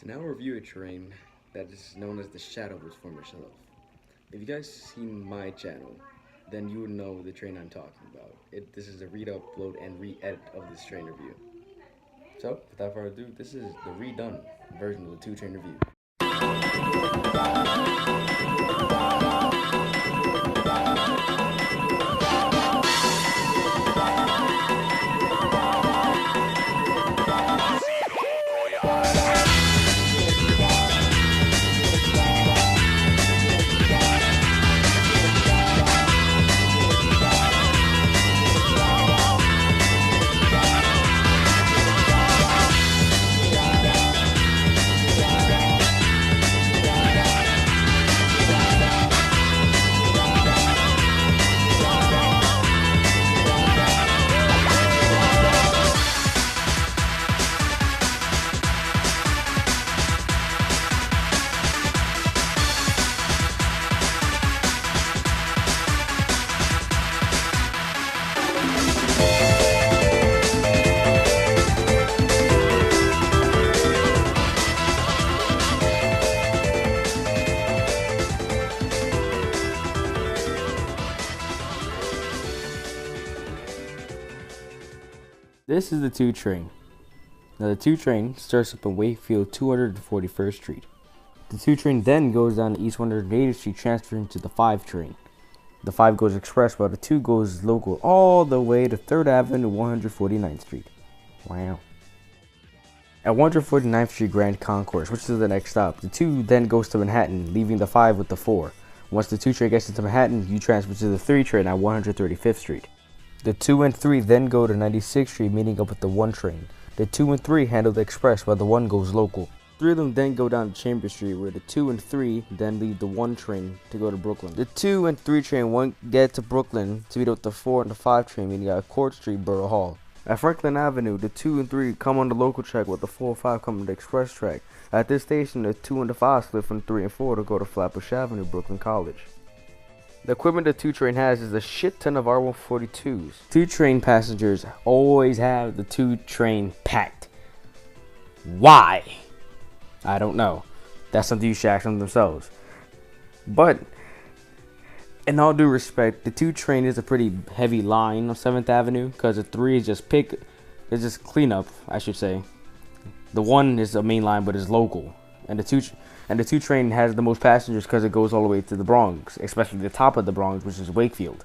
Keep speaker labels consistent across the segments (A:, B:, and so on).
A: To now review a train that is known as the Shadowless from yourself. If you guys see my channel, then you would know the train I'm talking about. This is a read, upload, and re-edit of this train review. So, without further ado, this is the redone version of the 2 train review. This is the 2 train. Now the 2 train starts up in Wakefield 241st Street. The 2 train then goes down to East 180th Street, transferring to the 5 train. The 5 goes express, while the 2 goes local all the way to 3rd Avenue 149th Street. Wow. At 149th Street Grand Concourse, which is the next stop, the 2 then goes to Manhattan, leaving the 5 with the 4. Once the 2 train gets into Manhattan, you transfer to the 3 train at 135th Street. The 2 and 3 then go to 96th Street, meeting up with the 1 train. The 2 and 3 handle the express, while the 1 goes local. 3 of them then go down to Chambers Street, where the 2 and 3 then leave the 1 train to go to Brooklyn. The 2 and 3 train won't get to Brooklyn to meet up with the 4 and the 5 train, meeting at Court Street, Borough Hall. At Franklin Avenue, the 2 and 3 come on the local track, while the 4 and 5 come on the express track. At this station, the 2 and the 5 split from 3 and 4 to go to Flatbush Avenue, Brooklyn College. The equipment the 2 train has is a shit ton of R142s. 2 train passengers always have the 2 train packed. Why? I don't know. That's something you should ask them themselves. But, in all due respect, the 2 train is a pretty heavy line on 7th Avenue, because the 3 is just cleanup, I should say. The 1 is a main line, but is local. And the 2 train has the most passengers because it goes all the way to the Bronx, especially the top of the Bronx, which is Wakefield.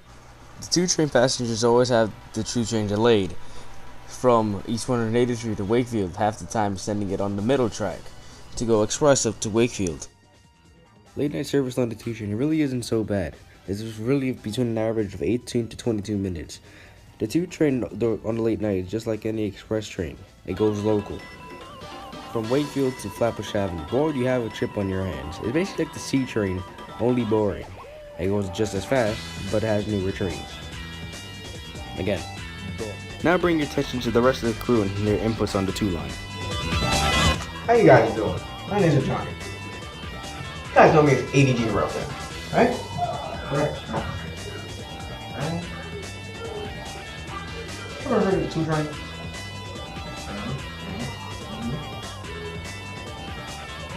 A: The 2 train passengers always have the 2 train delayed from East 180th Street to Wakefield, half the time sending it on the middle track to go express up to Wakefield. Late night service on the 2 train really isn't so bad. This is really between an average of 18 to 22 minutes. The 2 train on the late night is just like any express train. It goes local. From Wakefield to Flatbush Avenue, boy, do you have a chip on your hands. It's basically like the C train, only boring. It goes just as fast, but it has newer trains. Again. Now bring your attention to the rest of the crew and their inputs on the 2 line.
B: How you guys doing? My name is Ajani. You guys know me as ADG Roughman, right? Correct. Right. Ever heard of the 2 train?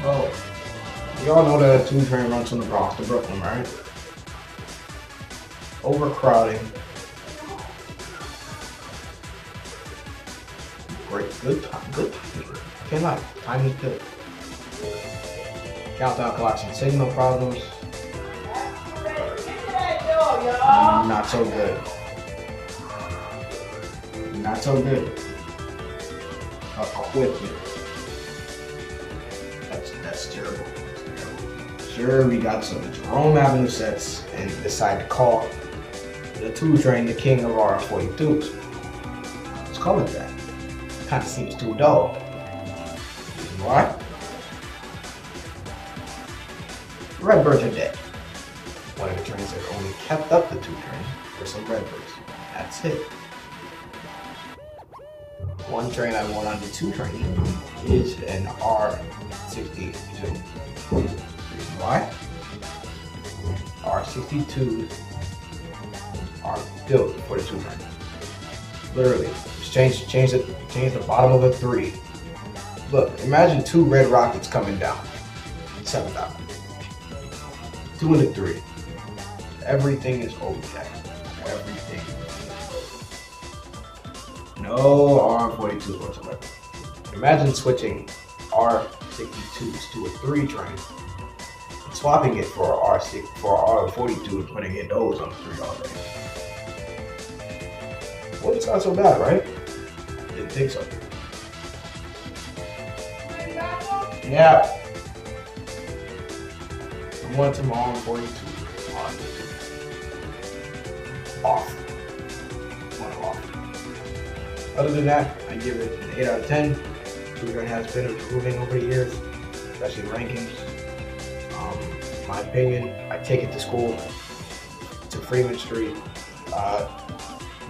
B: Well, y'all know the 2 train runs from the Bronx to Brooklyn, right? Overcrowding. Great, good timing. Can't lie, timing's good. Countdown clocks and signal problems. Not so good. Not so good. Equipment. That's terrible. Sure, we got some Jerome Avenue sets and decided to call the 2 train the king of R42s. Let's call it that. Kind of seems too dull. Why? Redbirds are dead. One of the trains that only kept up the 2 train were some Redbirds. That's it. 1 train I want on the 2 train is an R62. Why? R62s are built for the 2 train. Literally, just change the bottom of a 3. Look, imagine 2 red rockets coming down. 7,000. 2 and a 3. Everything is okay. Everything. No R42 whatsoever. Imagine switching R62s to a 3 train, and swapping it for R42 and putting in those on the 3 all day. Well, it's not so bad, right? Didn't think so. Yeah. I want some R42 on off. One off. Other than that, I give it an 8 out of 10. Tutoring has been improving over the years, especially rankings. In my opinion, I take it to school, to Freeman Street.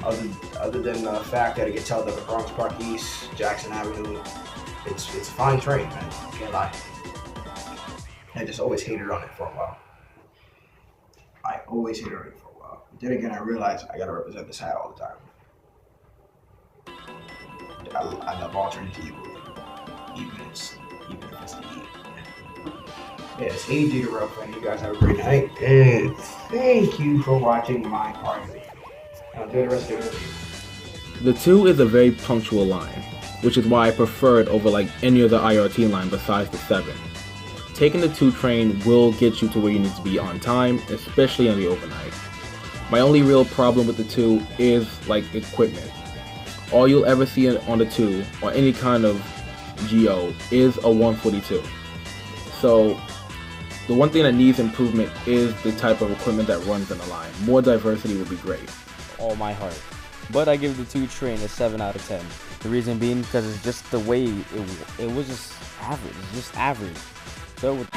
B: Other than the fact that it gets held up at Bronx Park East, Jackson Avenue, it's a fine train, man. I can't lie. I just always hated on it for a while. But then again, I realized I gotta represent this hat all the time. I love alternative evil, even if it's the E. Yes, hey Dita fan, you guys have a great night, and thank you for watching my party. Now enjoy the rest of your video.
C: The 2 is a very punctual line, which is why I prefer it over like any other IRT line besides the 7. Taking the 2 train will get you to where you need to be on time, especially on the overnight. My only real problem with the 2 is like equipment. All you'll ever see on the 2 or any kind of GO is a 142. So the one thing that needs improvement is the type of equipment that runs in the line. More diversity would be great.
A: All my heart. But I give the 2 train a 7 out of 10. The reason being because it's just the way it was just average. It's just average. So with